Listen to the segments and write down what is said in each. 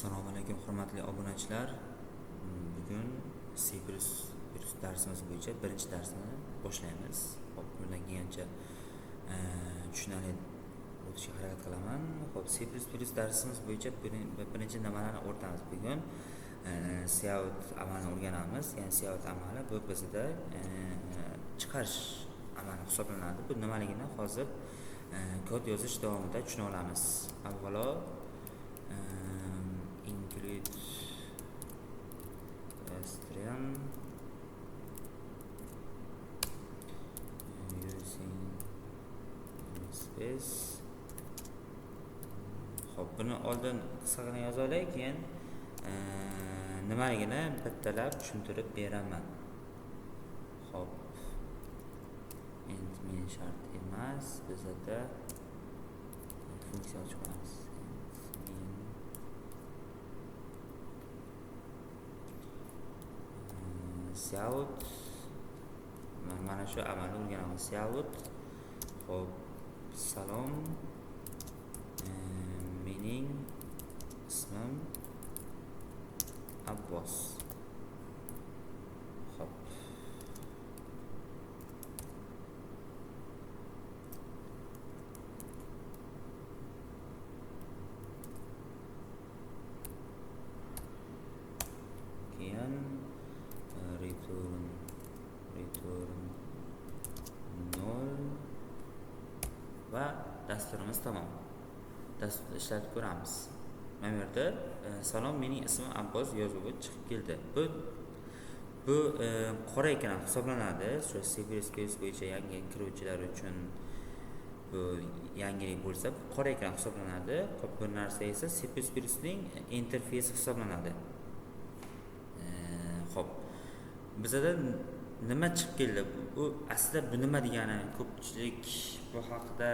Assalomu alaykum hurmatli obunachilar. Bugun C++ darsimiz bo'yicha birinchi darsni boshlaymiz. Hop, bundan keyincha tushunarli o'tishga harakat qilaman. Hop, C++ darsimiz bo'yicha birinchi nimalarni o'rganamiz bugun. Cout amalini o'rganamiz. Ya'ni cout amali bu bizda chiqarish amali hisoblanadi. Bu nimaligini hozir kod yozish davomida tushuna olamiz. Avvalo include string using space. Xo'p, buni oldin qisqagina yoza olay, keyin nimaligini bittalab tushuntirib beraman. Xo'p, int men shart emas, bizda funksiya ochib qo'yamiz. Cout mana shu amalni o'rganamiz. Cout. Xo'p, salom, mening ismim Abbos. Xo'p, keyin return 0 va dasturimiz tamom. Dasturni ishlatib ko'ramiz. Mana bu yerda salom, mening ismim Abbos yozuvi chiqib keldi. Bu qora ekran hisoblanadi. Shu C++ bo'yicha yangi kiruvchilar uchun bu yangilik bo'lsa, qora ekran hisoblanadi. Xo'p, bu narsa esa C++ ning interfeysi hisoblanadi. Xo'p, bizda nima chiqib keldi? Bu aslida bu nima degani? Ko'pchilik bu haqida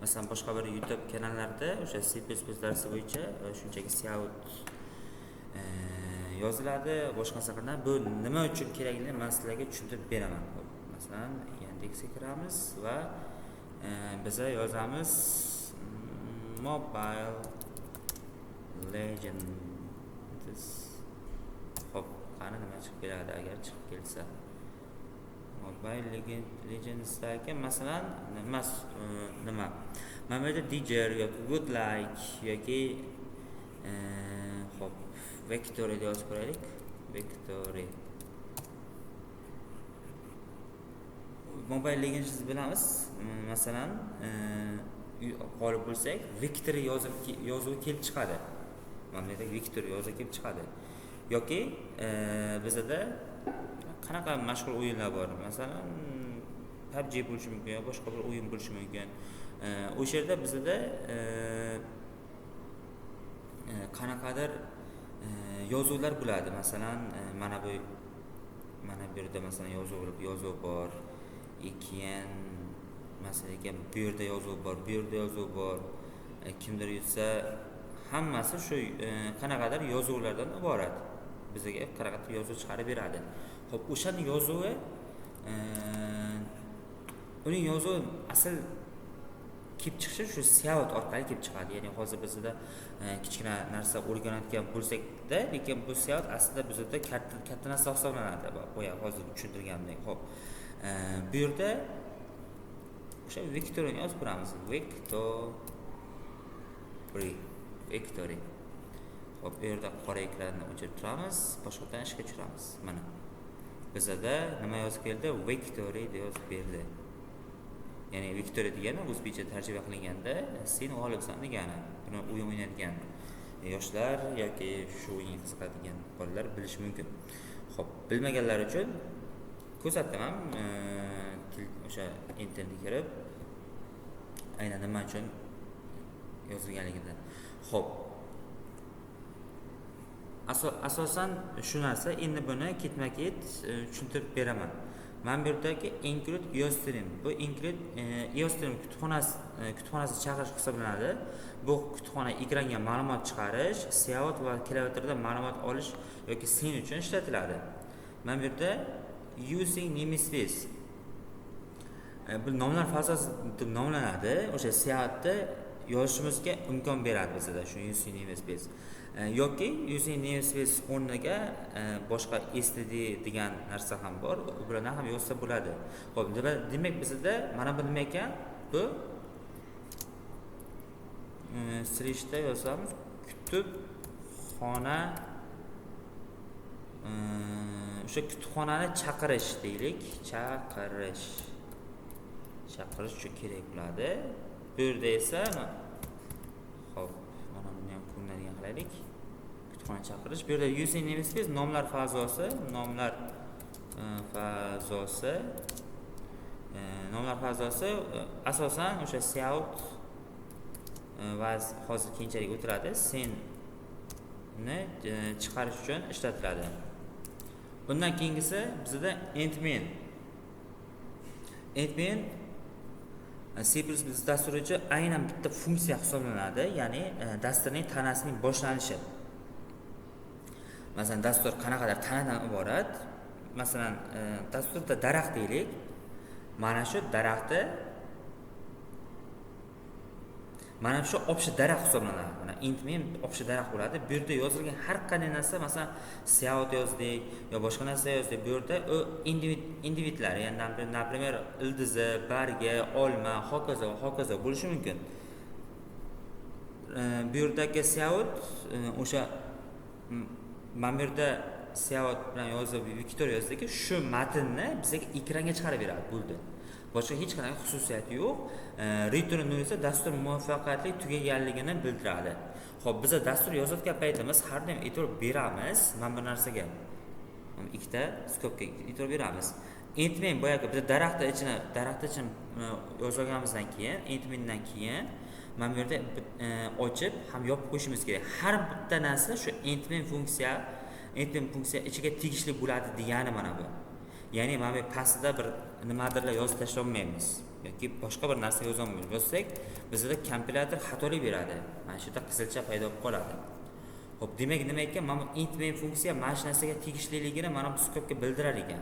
masalan boshqa bir YouTube kanallarida o'sha C++ darsi bo'yicha shunchaki cout yoziladi. Boshqasi qiladi. Bu nima uchun kerakligini men sizlarga tushuntirib beraman. Masalan, Yandexga kiramiz va biza yozamiz Mobile Legends. Xo'p, qani nima chiqib keladi agar chiqib kelsa? Mobile Legends'dagi masalan nima? Mana bu yerda Didger yoki Good Like yoki xo'p, Victory deb yozib qo'yaylik. Victory. Mobile Legends bilamiz. Masalan, qolib bo'lsak, Victory yozuvi kelib chiqadi. Mana bu yerda Victory yozuvi kelib chiqadi. Yoki bizda qanaqa mashhur o'yinlar bor? Masalan, PUBG bo'lishi mumkin, yoki boshqa bir o'yin bo'lishi mumkin. O'sha yerda bizda qanaqadir yozuvlar bo'ladi. Masalan, mana bu yerda masalan yozuv bor. Keyin masalan, bu yerda yozuv bor, bu yerda yozuv bor. Kimdir yutsa, hammasi shu qanaqadir yozuvlardan iborat. Bizga qanaqadir yozuv chiqarib beradi. Xo'p, o'shaning yozuvi uning yozuvi asl kelib chiqishi shu cout orqali kelib chiqadi. Ya'ni hozir bizda kichkina narsa o'rganayotgan bo'lsak-da, lekin bu cout aslida bizda katta narsa hisoblanadi. Boya hozir tushuntirgandek. Xo'p, bu yerda o'sha Victory'ni yozib qo'yamiz. Victory. Xo'p, bu yerda qora ekranni o'chirib turamiz, boshqadan ishga tushiramiz. Mana bizda nima yozib keldi? Victory deb yozib berdi. Ya'ni Victory degani o'zbekcha tarjima qilinganda sen g'olibsan degani. Buni o'yin o'ynaydigan yoshlar yoki shu o'yinga qiziqadigan bolalar bilishi mumkin. Xo'p, bilmaganlar uchun ko'rsataman. O'sha internetga kirib aynan nima uchun yozilganligini. Xo'p, asosan shu narsa. Endi buni ketma-ket tushuntirib beraman. Mana bu yerdagi include eostream. Bu include eostream kutubxonasi chaqirish hisoblanadi. Bu kutubxona ekranga ma'lumot chiqarish, cout va klaviaturada ma'lumot olish yoki sen uchun ishlatiladi. Mana bu yerda using namespace bu nomlar fazosi deb nomlanadi. O'sha coutni yozishimizga imkon beradi bizda shu using namespace. Yoki using namespace o'rniga boshqa std degan narsa ham bor. Ulardan ham yozsa bo'ladi. Xo'p, demak bizda mana bu nima ekan? Bu slashda yozamiz. Kutubxona o'sha kutubxonani chaqirish deylik. Chaqirish uchun kerak bo'ladi. Bu yerda esa xo'p, mana buni ham ko'rinadigan qilaylik. Kutubxona chaqirish. Bu yerda using namespace nomlar fazosi asosan o'sha Cout va hozir keyinchalik o'tiradi. Senni chiqarish uchun ishlatiladi. Bundan keyingisi bizda endmain. Endmain C++ dasturi uchun aynan bitta funksiya hisoblanadi, ya'ni dasturning tanasining boshlanishi. Masalan, dastur qanaqadir tanadan iborat. Masalan, dasturda daraxt deylik. Mana shu daraxtni mana shu общий daraxt hisoblanadi. Mana endmain общий daraxt bo'ladi. Bu yerda yozilgan har qanday narsa, masalan, Cout yozdik yo boshqa narsa yozdik. Bu yerda u individlar, ya'ni например, ildizi, bargi, olma, hokazo bo'lishi mumkin. Bu yerdagi Cout o'sha mana bu yerda Cout bilan yozib Victor yozdiki, shu matnni bizga ekranga chiqarib beradi, bo'ldi. Boshqa hech qanday xususiyati yo'q. Return nol esa dastur muvaffaqiyatli tugaganligini bildiradi. Xo'p, biz dastur yozayotgan paytimiz har doim e'tibor beramiz mana bu narsaga. Ikkita skopga e'tibor beramiz. Endmain boyagi biz daraxtni ichini yozganimizdan keyin, endmaindan keyin mana bu yerda ochib ham yopib qo'yishimiz kerak. Har bitta narsa shu endmain funksiya ichiga tegishli bo'ladi degani mana bu. Ya'ni mana bu pastda bir nimadirlar yozib tashlay olmaymiz yoki boshqa bir narsa yoza olmaymiz. Yozsak, bizda kompilyator xatolik beradi. Mana shu yerda qizilcha paydo bo'lib qoladi. Xo'p, demak nima ekan? Mana bu endmain funksiya mana shu narsaga tegishliligini mana bu skopga bildirar ekan.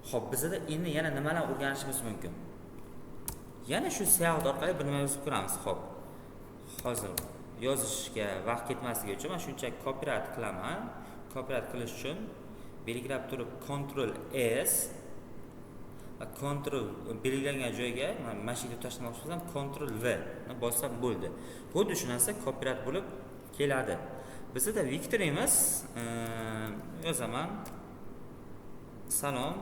Xo'p, bizda endi yana nimalar o'rganishimiz mumkin? Yana shu Cout orqali bir nima yozib ko'ramiz. Xo'p, hozir yozishga vaqt ketmasligi uchun men shunchaki copyright qilaman. Copyright qilish uchun belgilab turib Ctrl S va Ctrl belgilangan joyga mana shu yerga tashlamoqchi bo'lsam Ctrl V ni bossam bo'ldi. Xuddi shu narsa copyright bo'lib keladi. Bizda Victorimiz yozaman. Salom.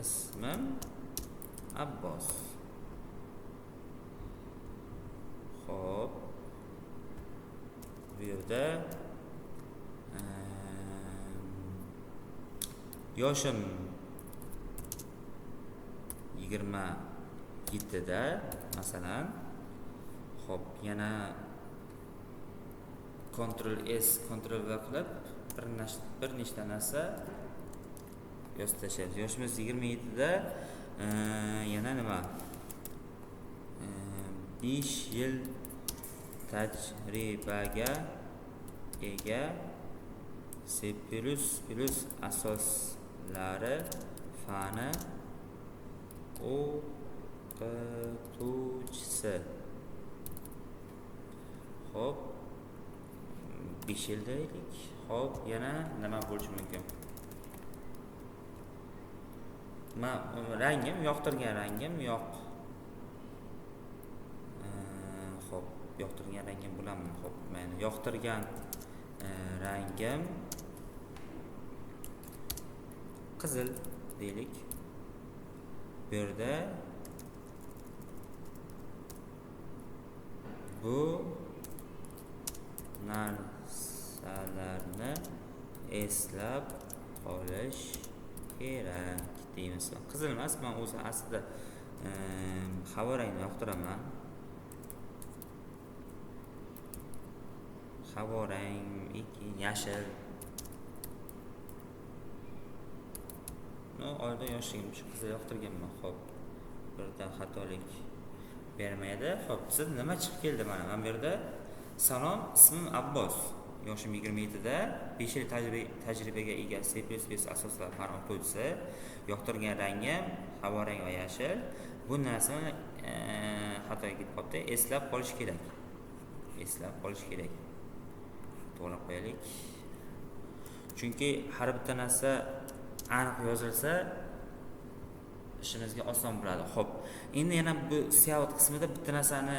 Ismim Abbos. Xo'p. Bu yerda yoshim 27 da masalan. Xo'p, yana Ctrl S, Ctrl V qilib bir nechta narsa yozib tashlaymiz. Yoshimiz 27 da yana nima? 5 yil tajribaga ega C++ asoslari fani o'qituvchisi. Xo'p, 5 yil deylik. Xo'p, yana nima bo'lishi mumkin? Rangim, yoqtirgan rangim yo'q. Xo'p, yoqtirgan rangim bilanmi? Xo'p, men yoqtirgan rangim qizil deylik. Bu yerda bu narsalarni eslab qolish kerak deymiz. Qizil emas, men o'zi aslida havo rangini yoqtiraman. Havo rang, yashil. Oyda yoshligim shu qizil yoqtirganman. Xo'p, birdan xatolik bermaydi. Xo'p, siz nima chiqib keldi mana? Bu yerda salom, ismim Abbos yoshim 27da 5 yil tajribaga ega C++ asoslari fan o'qituvchisi. Yoqtirgan rangim havorang va yashil. Bu narsani xatoga ketib qolibdi. Eslab qolish kerak. To'g'rilab qo'yaylik. Chunki har bitta narsa aniq yozilsa ishimizga oson bo'ladi. Xo'p, endi yana bu siyovat qismida bitta narsani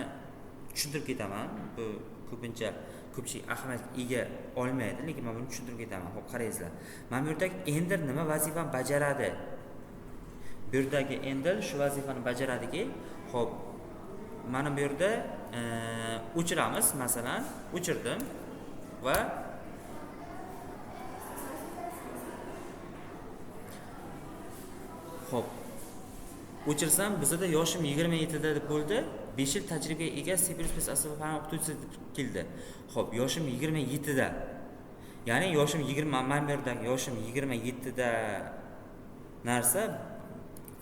tushuntirib ketaman. Bu ko'pchilik ahamiyat ega olmaydi, lekin men buni tushuntirib ketaman. Xo'p, qarangizlar. Mana bu yerdagi ender nima vazifani bajaradi? Bu yerdagi ender shu vazifani bajaradiki, xo'p, mana bu yerda o'chiramiz, masalan, o'chirdim va xo'p, o'chirsam bizda yoshim 27 da deb bo'ldi. 5 yil tajribaga ega C++ asoslari fan o'qituvchisi deb keldi. Xo'p, yoshim 27 da. Ya'ni yoshim 20, men bu yerdagi yoshim 27 da narsa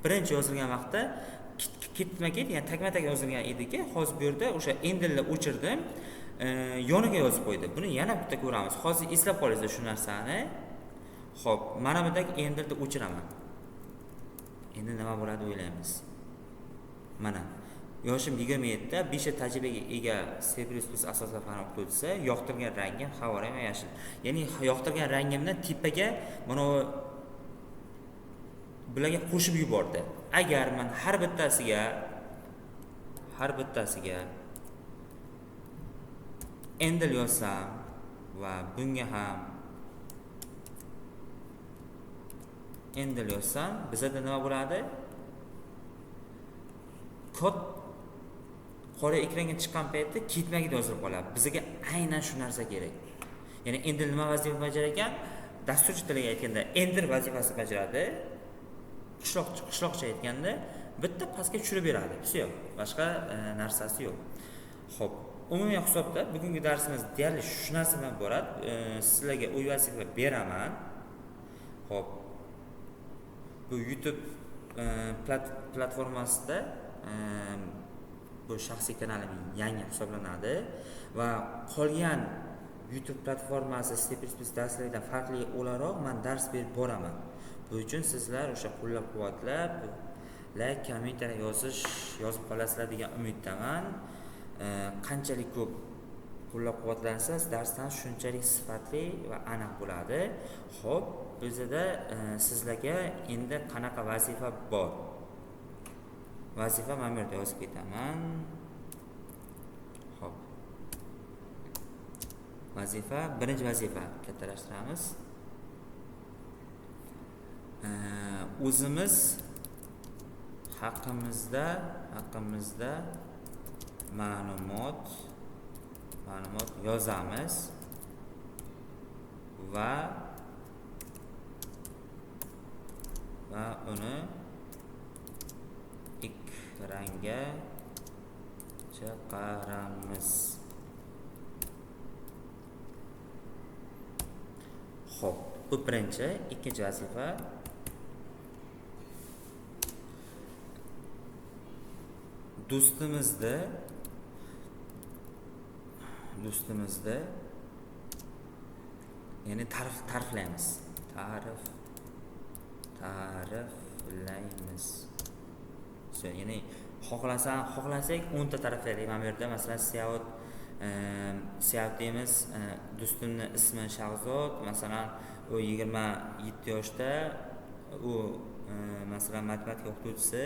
birinchi yozilgan vaqtda ketma-ket, ya'ni takma-tak yozilgan ediki, hozir bu yerda o'sha endelni o'chirdim, yoniga yozib qo'ydi. Buni yana bitta ko'ramiz. Hozir eslab qolingizlar shu narsani. Xo'p, mana bu yerdagi endelni o'chiraman. Endi nima bo'ladi o'ylaymiz. Mana yoshim 27 da, 5 yil tajribaga ega C++ asoslari fan o'qituvchisi, yoqtirgan rangim havorang va yashil. Ya'ni yoqtirgan rangimni tepaga mana bularga qo'shib yubordi. Agar men har bittasiga endel yozsam va bunga ham endel yozsam, bizda nima bo'ladi? Kod qora ekranga chiqqan paytda ketmaga yozilib qoladi. Bizga aynan shu narsa kerak. Ya'ni endel nima vazifa bajar ekan? Dasturchi tiliga aytganda ender vazifasi bajaradi. Qishloqcha aytganda bitta pastga tushirib beradi. Yo'q, boshqa narsasi yo'q. Xo'p, umumiy hisobda bugungi darsimiz deyarli shu narsa bilan boradi. Sizlarga uy vazifa beraman. Xo'p, bu YouTube platformasida bu shaxsiy kanalim yangi hisoblanadi va qolgan YouTube platformasi C++ darslaridan farqli o'laroq men dars berib boraman. Bu uchun sizlar o'sha qo'llab-quvvatlab, like, kommentariy yozib qolasizlar degan umiddaman. Qanchalik ko'p qo'llab-quvvatlansa, darsdan shunchalik sifatli va aniq bo'ladi. Xo'p, bizda sizlarga endi qanaqa vazifa bor? Vazifa mana bu yerda yozib ketaman. Xo'p. Vazifa, birinchi vazifa kattalashtiramiz. O'zimiz haqimizda ma'lumot yozamiz va uni ekranga chiqaramiz. Xo'p, bu birinchi. Ikkinchi vazifa do'stimizni ya'ni ta'riflaymiz. Ya'ni xohlasak 10 ta ta'riflaylik. Mana bu yerda masalan Siyot deymiz, do'stimning ismi Shahzod, masalan u 27 yoshda, u masalan matematika o'qituvchisi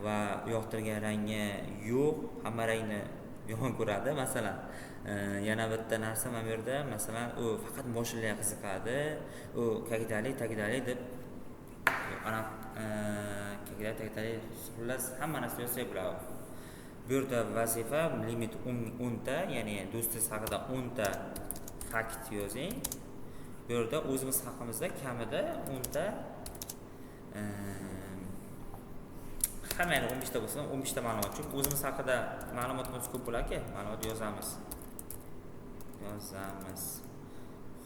va yoqtirgan rangi yo'q, hamma rangni yomon ko'radi. Masalan, yana bitta narsa mana bu yerda, masalan u faqat mashinalarga qiziqadi, u kagidali deb ana kagidali xullas hamma narsa yozsa bo'ladi. Bu yerda vazifa limit 10 ta, ya'ni do'stingiz haqida 10 ta fakt yozing. Bu yerda o'zimiz haqimizda kamida 10 ta hammayni 15 ta bo'lsa 15 ta ma'lumot. Chunki o'zimiz haqida ma'lumotimiz ko'p bo'lar-ku, ma'lumot yozamiz.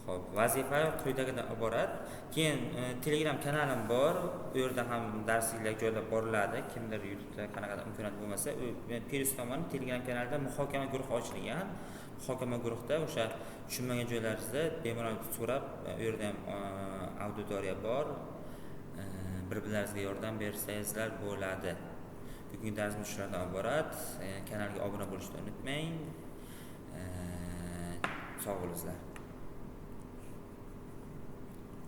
Xo'p, vazifa quyidagidan iborat. Keyin Telegram kanalim bor. U yerda ham darsliklar joylab boriladi. Kimdir YouTube'da qanaqadir imkoniyat bo'lmasa, u Peris tomonidan Telegram kanalida muhokama guruhi ochilgan. muhokama guruhida o'sha tushunmagan joylaringizda bemalol so'rab, u yerda ham auditoriya bor. Bir-birlaringizga yordam bersangizlar bo'ladi. Bugungi darsimiz shulardan iborat. Kanalga obuna bo'lishni unutmang. Sog' bo'linglar.